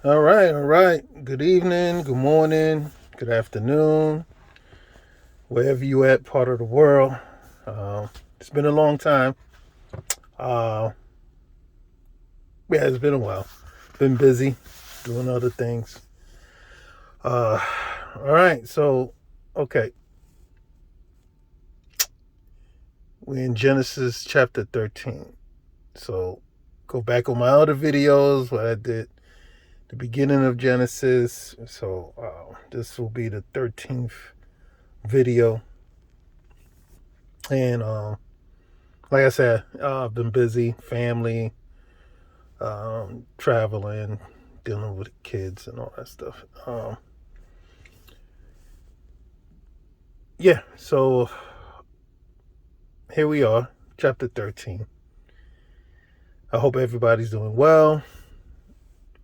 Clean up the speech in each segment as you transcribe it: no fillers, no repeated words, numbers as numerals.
All right, all right. Good evening, good morning, good afternoon, wherever you at, part of the world. It's been a long time. Uh, yeah, it's been a while. Been busy doing other things. Uh, all right, so okay, we're in Genesis chapter 13. So go back on my other videos what I did the beginning of Genesis. So this will be the 13th video, and like I said, I've been busy, family, traveling, dealing with kids and all that stuff. Yeah, so here we are, chapter 13. I hope everybody's doing well.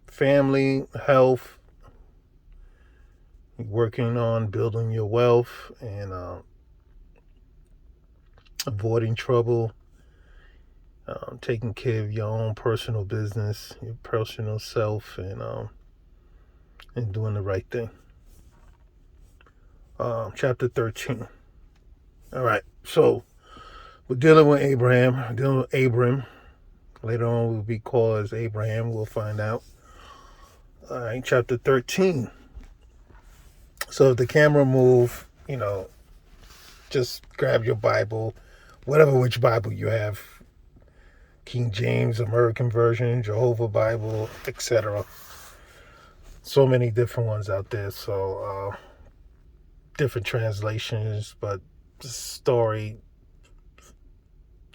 Family, health, working on building your wealth and avoiding trouble, taking care of your own personal business, your personal self, and doing the right thing. Chapter 13. All right, so we're dealing with Abraham, we're dealing with Abram. Later on, will be called as Abraham. We'll find out. All right, chapter 13. So if the camera move, just grab your Bible, whatever which Bible you have, King James, American Version, Jehovah Bible, etc. So many different ones out there. So different translations, but the story,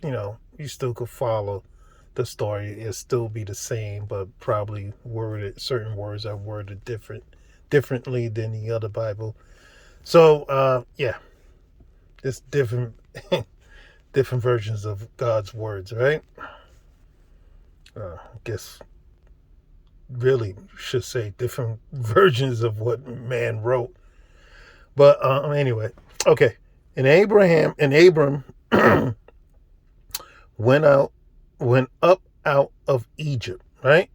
you still could follow the story. It'll still be the same, but probably certain words are worded differently than the other Bible. So yeah, just different different versions of God's words, right? I guess really should say different versions of what man wrote. But anyway, okay. And Abram went out went up out of Egypt, right?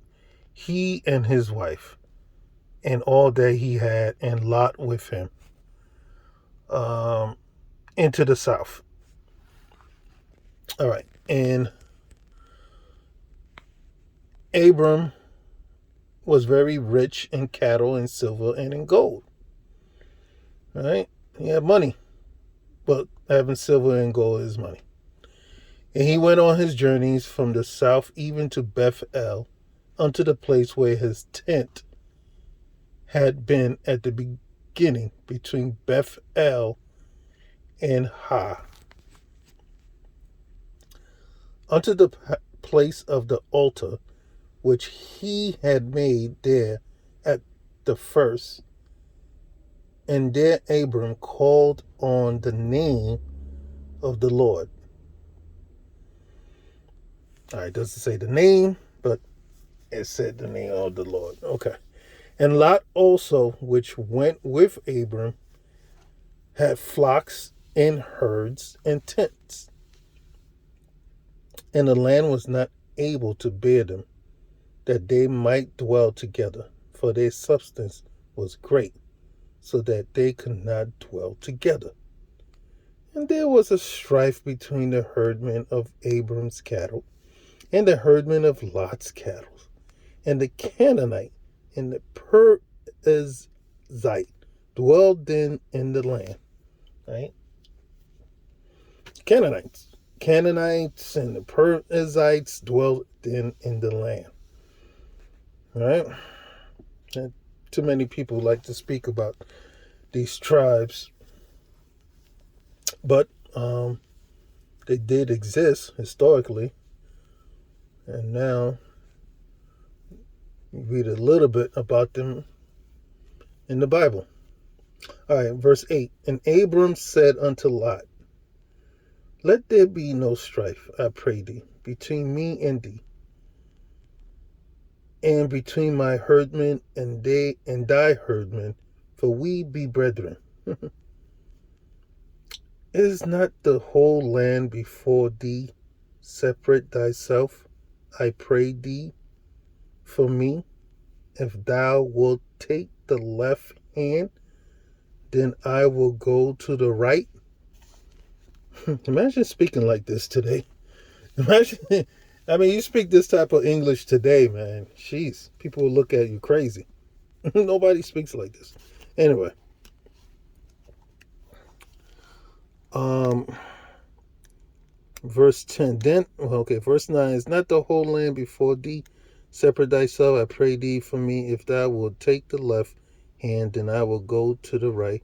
He and his wife, and all that he had, and Lot with him, into the south. All right. And Abram was very rich in cattle and silver and in gold. All right. He had money, but having silver and gold is money. And he went on his journeys from the south even to Bethel, unto the place where his tent had been at the beginning, between Bethel and Ha, unto the place of the altar which he had made there at the first. And there Abram called on the name of the Lord. All right, it doesn't say the name, but it said the name of the Lord. Okay. And Lot also, which went with Abram, had flocks and herds and tents. And the land was not able to bear them, that they might dwell together, for their substance was great, so that they could not dwell together. And there was a strife between the herdmen of Abram's cattle and the herdmen of Lot's cattle. And the Canaanite and the Perizzite dwelled then in the land. Right? Canaanites and the Perizzites dwelled then in the land. All right? And too many people like to speak about these tribes, but they did exist historically, and now you read a little bit about them in the Bible. All right, verse 8. And Abram said unto Lot, let there be no strife, I pray thee, between me and thee, and between my herdmen and thy herdmen, for we be brethren. Is not the whole land before thee? Separate thyself, I pray thee, for me. if thou wilt take the left hand, then I will go to the right. Imagine speaking like this today. Imagine, I mean, you speak this type of English today, man. Jeez, people will look at you crazy. Nobody speaks like this. Anyway, um, verse 10. Verse 9 is not the whole land before thee. Separate thyself, I pray thee, from me. If thou wilt take the left hand, then I will go to the right.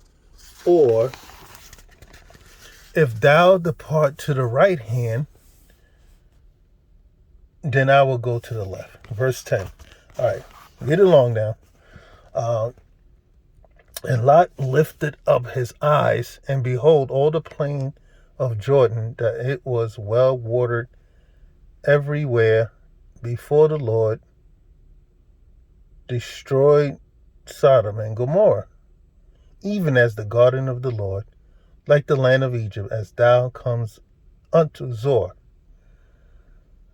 Or, if thou depart to the right hand, then I will go to the left. Verse 10. All right, get along now. And Lot lifted up his eyes, and behold, all the plain of Jordan, that it was well watered everywhere before the Lord, destroyed Sodom and Gomorrah, even as the garden of the Lord, like the land of Egypt, as thou comes unto Zoar.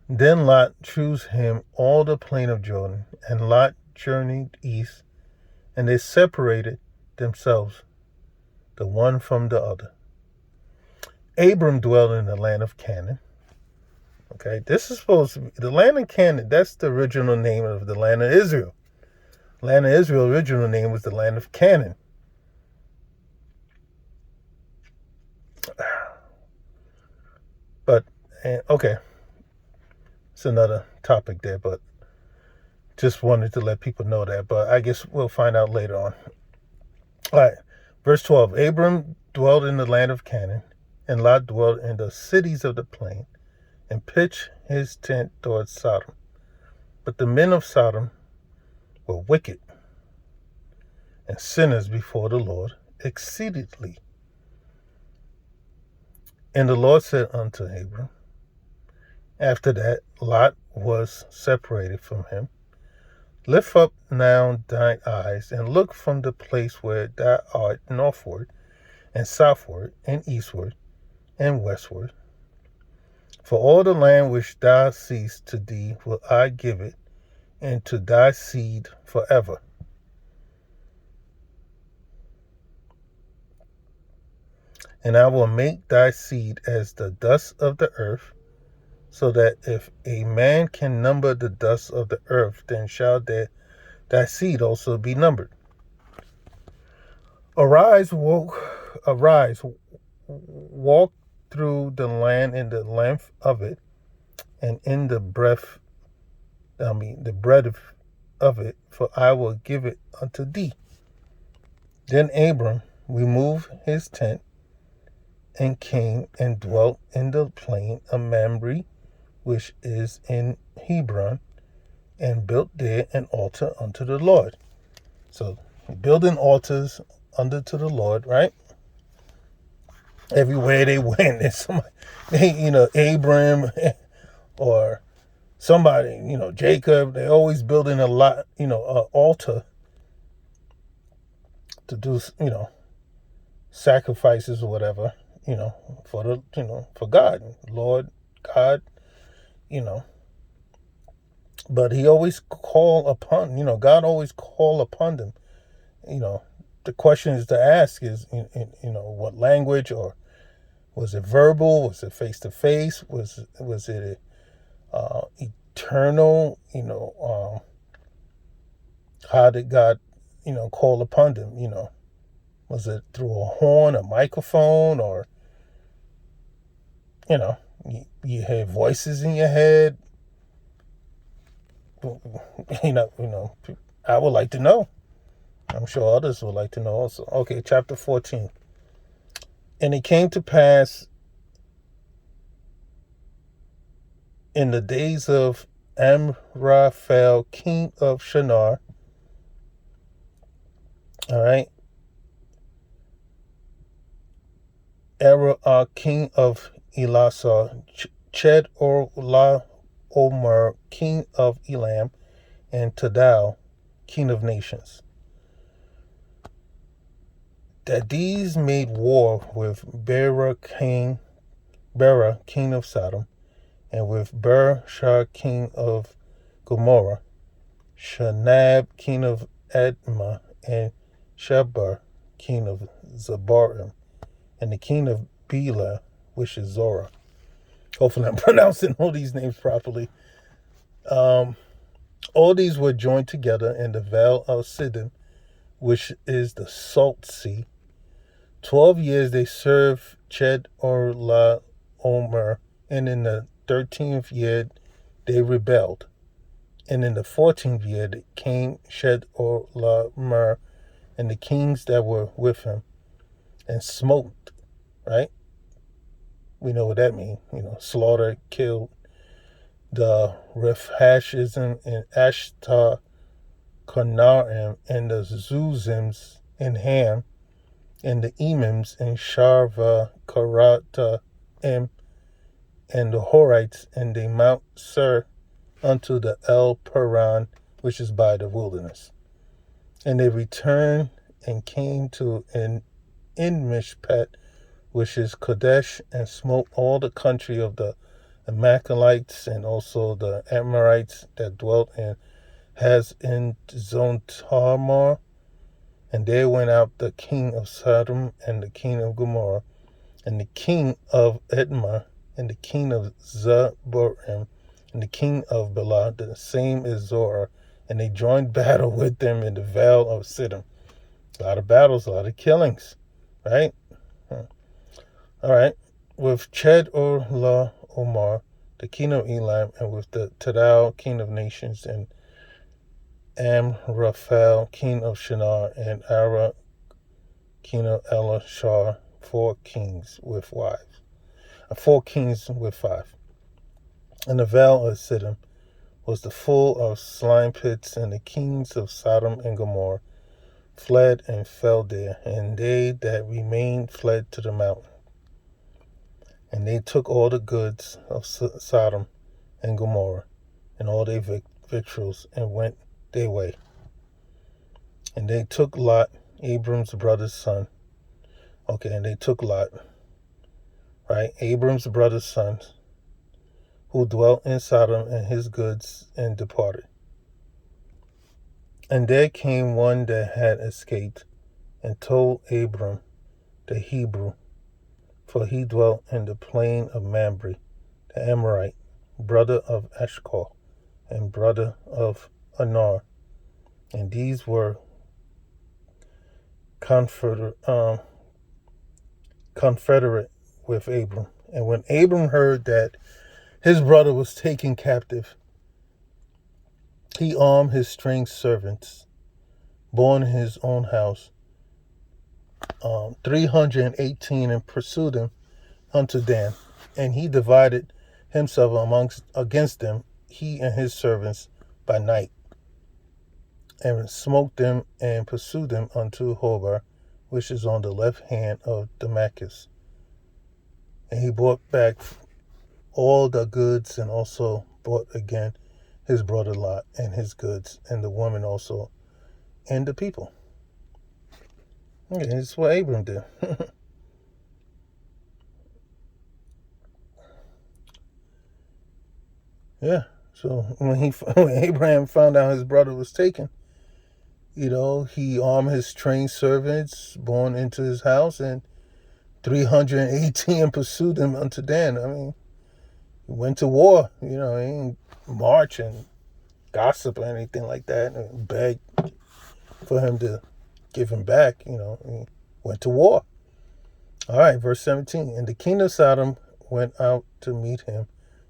Then Lot chose him all the plain of Jordan, and Lot journeyed east, and they separated themselves, the one from the other. Abram dwelled in the land of Canaan. Okay, this is supposed to be the land of Canaan. That's the original name of the land of Israel. Land of Israel, original name was the land of Canaan. But, okay, it's another topic there, but just wanted to let people know that. But I guess we'll find out later on. All right, verse 12. Abram dwelled in the land of Canaan, and Lot dwelled in the cities of the plain, and pitched his tent towards Sodom. But the men of Sodom were wicked and sinners before the Lord exceedingly. And the Lord said unto Abram, after that Lot was separated from him, lift up now thine eyes, and look from the place where thou art northward, and southward, and eastward, and westward. For all the land which thou seest to thee will I give it, and to thy seed forever. And I will make thy seed as the dust of the earth, so that if a man can number the dust of the earth, then shall thy seed also be numbered. Arise, walk through the land in the length of it, and in the breadth of it, for I will give it unto thee. Then Abram removed his tent, and came and dwelt in the plain of Mamre, which is in Hebron, and built there an altar unto the Lord. So, building altars unto the Lord, right? Everywhere they went, and somebody, Abram or somebody, Jacob, they always building a lot, an altar to do, sacrifices or whatever, for God, Lord God, but he always called upon, God always called upon them. The question is to ask is, what language, or was it verbal? Was it face to face? Was it eternal? How did God, call upon them? Was it through a horn, a microphone, or you hear voices in your head? I would like to know. I'm sure others would like to know also. Okay, chapter 14. And it came to pass in the days of Amraphel, king of Shinar, all right, Erah, king of Elasar, Omer, king of Elam, and Tidal, king of nations, that these made war with Bera, king of Sodom, and with Ber-Shah, king of Gomorrah, Shanab, king of Admah, and Shebar, king of Zabarim, and the king of Bela, which is Zorah. Hopefully I'm pronouncing all these names properly. All these were joined together in the Vale of Siddim, which is the Salt Sea. 12 years they served Ched or La Omer, and in the 13th year they rebelled. And in the 14th year came Ched or La Mer and the kings that were with him and smoked, right? We know what that means, slaughter, killed the Rephashism and Ashtar Konarim and the Zuzims in Ham and the Emims in Sharva Karataim and the Horites and they Mount Sir unto the El Paran, which is by the wilderness. And they returned and came to an Mishpat, which is Kadesh, and smote all the country of the Amalekites and also the Amorites that dwelt in Hazin Tamar. And there went out the king of Sodom and the king of Gomorrah and the king of Edmah and the king of Zaborim and the king of Bela, the same as Zorah, and they joined battle with them in the Vale of Siddim. A lot of battles, a lot of killings, right? All right. With Ched or La Omar, the king of Elam, and with the Tadal, king of nations, and Amraphel, king of Shinar, and Ara, king of Elashar, 4 kings with wives. 4 kings with 5. And the Vale of Siddim was the full of slime pits, and the kings of Sodom and Gomorrah fled and fell there, and they that remained fled to the mountain. And they took all the goods of Sodom and Gomorrah, and all their victuals, and went their way. And they took Lot, Abram's brother's son. Okay, and they took Lot, right? Abram's brother's son, who dwelt in Sodom, and his goods, and departed. And there came one that had escaped, and told Abram the Hebrew, for he dwelt in the plain of Mamre, the Amorite, brother of Eshcol, and brother of Anar. And these were confederate with Abram. And when Abram heard that his brother was taken captive, he armed his strange servants, born in his own house, 318, and pursued him unto Dan. And he divided himself against them, he and his servants, by night, and smote them and pursued them unto Hobah, which is on the left hand of Damascus. And he brought back all the goods, and also brought again his brother Lot and his goods, and the woman also, and the people. Okay, this is what Abram did. Yeah, so when Abraham found out his brother was taken, he armed his trained servants, born into his house, and 318 pursued him unto Dan. I mean, he went to war, he didn't march and gossip or anything like that, and beg for him to give him back, he went to war. All right, verse 17. And the king of Sodom went out to meet him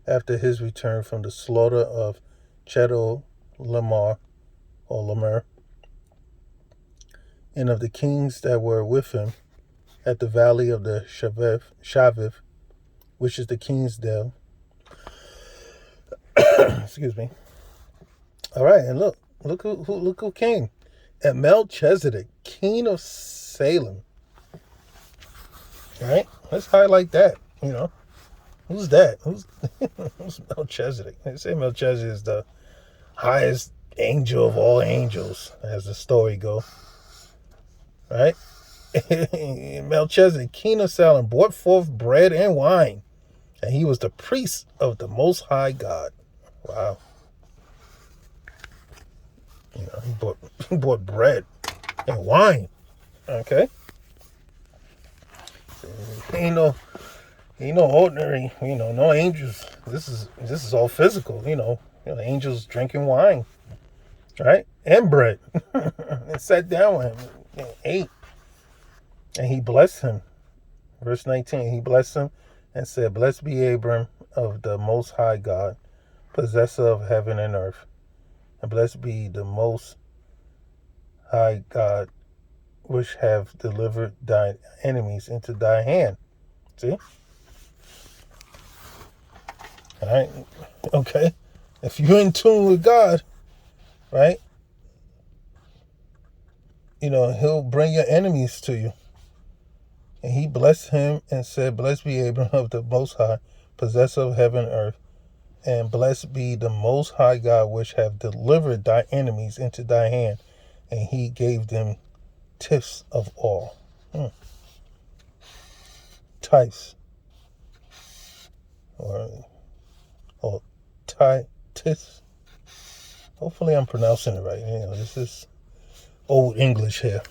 after his return from the slaughter of Chedo Lamar, or Lamer, and of the kings that were with him at the valley of the Shaviv, which is the king's dale. Excuse me. All right, and look who came. And Melchizedek, king of Salem. All right, let's highlight that. Who's that? Who's Melchizedek? They say Melchizedek is the highest angel of all angels, as the story goes. Right? Melchizedek, king of Salem, brought forth bread and wine, and he was the priest of the Most High God. Wow. He bought bread and wine. Okay, ain't no ordinary. No angels. This is all physical. Angels drinking wine, right, and bread, and sat down with him and ate, and he blessed him. Verse 19. He blessed him and said, "Blessed be Abram of the Most High God, possessor of heaven and earth, and blessed be the Most High God, which have delivered thine enemies into thy hand." See? All right. Okay. If you're in tune with God, right, he'll bring your enemies to you. And he blessed him and said, "Blessed be Abram of the Most High, possessor of heaven and earth, and blessed be the Most High God, which have delivered thy enemies into thy hand." And he gave them tithes of all. Tithes. Or tithes. Hopefully I'm pronouncing it right. This is old English here.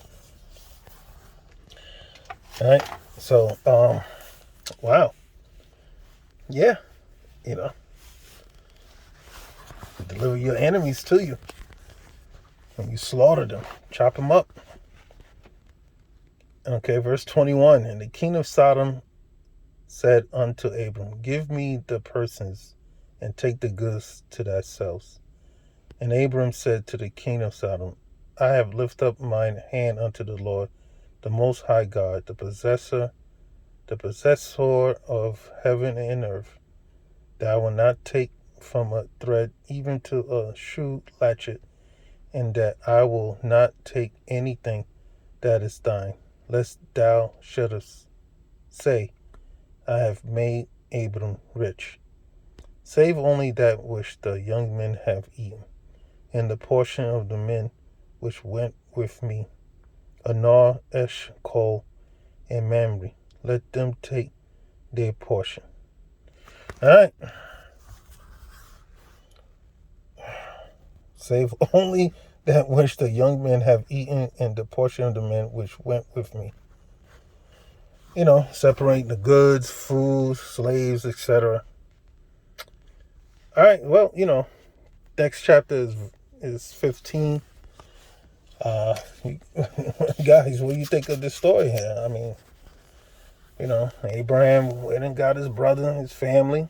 All right. So, wow. Yeah. Deliver your enemies to you. And you slaughter them. Chop them up. Okay, verse 21. And the king of Sodom said unto Abram, "Give me the persons, and take the goods to thyself." And Abram said to the king of Sodom, "I have lifted up mine hand unto the Lord, the Most High God, the possessor of heaven and earth, that I will not take from a thread even to a shoe latchet, and that I will not take anything that is thine, lest thou shouldest say, I have made Abram rich, save only that which the young men have eaten, and the portion of the men which went with me, Anar, Eshcol, and Mamre. Let them take their portion." All right. Save only that which the young men have eaten, and the portion of the men which went with me. Separating the goods, food, slaves, etc. All right. Well, next chapter is 15. Guys, what do you think of this story here? I mean, Abraham went and got his brother and his family,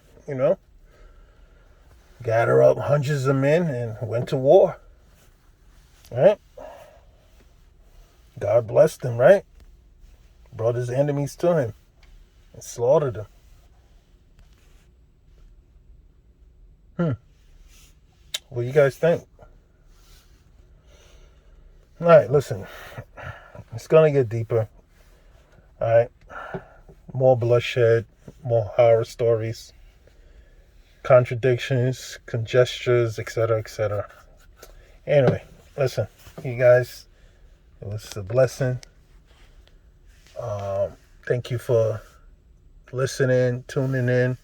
gather up hundreds of men and went to war. Right? God blessed him, right? Brought his enemies to him and slaughtered them. What do you guys think? All right, listen. It's going to get deeper. All right. More bloodshed, more horror stories, contradictions, conjectures, etc., etc. Anyway, listen, you guys, it was a blessing. Thank you for listening, tuning in.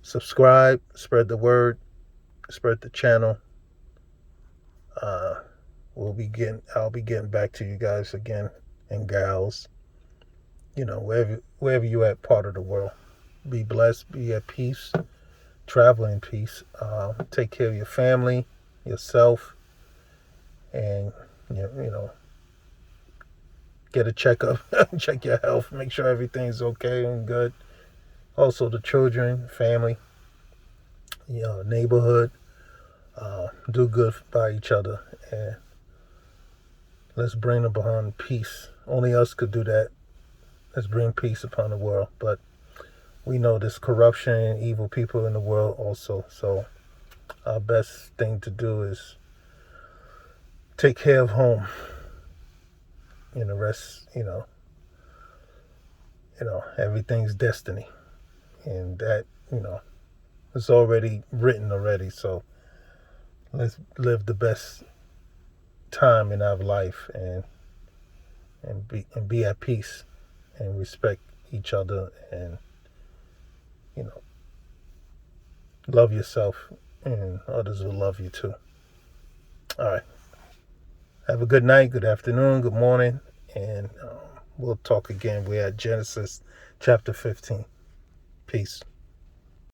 Subscribe, spread the word, spread the channel. I'll be getting back to you guys again, and gals. Wherever you at, part of the world. Be blessed, be at peace, travel in peace. Take care of your family, yourself, and get a checkup, check your health, make sure everything's okay and good. Also, the children, family, neighborhood, do good by each other, and let's bring upon peace. Only us could do that. Let's bring peace upon the world. But we know there's corruption and evil people in the world also. So our best thing to do is take care of home. And the rest, everything's destiny. And that, it's already written already. So let's live the best time in our life and be at peace and respect each other, and love yourself, and others will love you too. All right. Have a good night, good afternoon, good morning, and we'll talk again. We're at Genesis chapter 15. Peace.